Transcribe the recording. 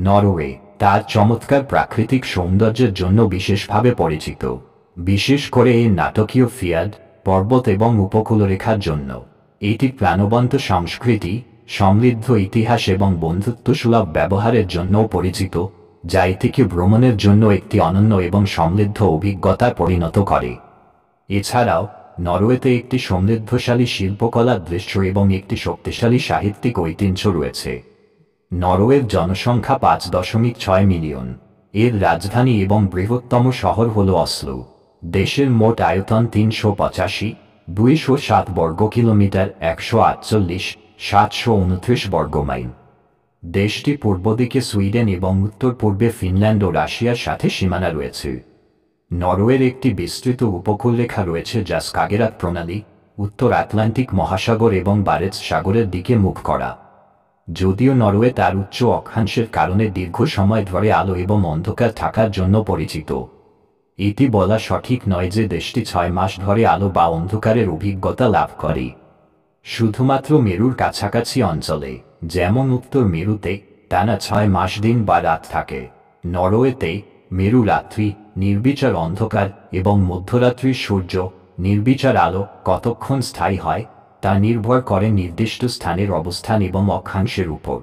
Norway তার চমৎকার প্রাকৃতিক সৌন্দর্যের জন্য বিশেষভাবে পরিচিত, বিশেষ করে এর নাটকীয় ফিয়ার্ড, পর্বত এবং উপকূলরেখার জন্য। এটি প্রাণবন্ত সংস্কৃতি, সমৃদ্ধ ইতিহাস এবং বন্ধুত্বসুলভ ব্যবহারের জন্যও পরিচিত, যা এটিকে ভ্রমণের জন্য একটি অনন্য এবং সমৃদ্ধ অভিজ্ঞতায় পরিণত করে। এছাড়াও নরওয়েতে একটি সমৃদ্ধশালী শিল্পকলার দৃশ্য এবং একটি শক্তিশালী সাহিত্যিক ঐতিহ্য রয়েছে। নরওয়ের জনসংখ্যা 5.6 মিলিয়ন। এর রাজধানী এবং বৃহত্তম শহর হল অসলো। দেশের মোট আয়তন 385,207 বর্গ কিলোমিটার, 148,729 বর্গ মাইল। দেশটি পূর্ব দিকে সুইডেন এবং উত্তর পূর্বে ফিনল্যান্ড ও রাশিয়ার সাথে সীমানা রয়েছে। নরওয়ের একটি বিস্তৃত উপকূলরেখা রয়েছে যা স্কাগেরাক প্রণালী, উত্তর আটলান্টিক মহাসাগর এবং বারেন্টস সাগরের দিকে মুখ করা। যদিও নরওয়ে তার উচ্চ অক্ষাংশের কারণে দীর্ঘ সময় ধরে আলো এবং অন্ধকার থাকার জন্য পরিচিত, এটি বলা সঠিক নয় যে দেশটি 6 মাস ধরে আলো বা অন্ধকারের অভিজ্ঞতা লাভ করে। শুধুমাত্র মেরুর কাছাকাছি অঞ্চলে, যেমন উত্তর মেরুতে, টানা 6 মাস দিন বা রাত থাকে। নরওয়েতে মেরু রাত্রি, নির্বিচার অন্ধকার এবং মধ্যরাত্রির সূর্য, নির্বিচার আলো কতক্ষণ স্থায়ী হয় তা নির্ভর করে নির্দিষ্ট স্থানের অবস্থান এবং অক্ষাংশের উপর।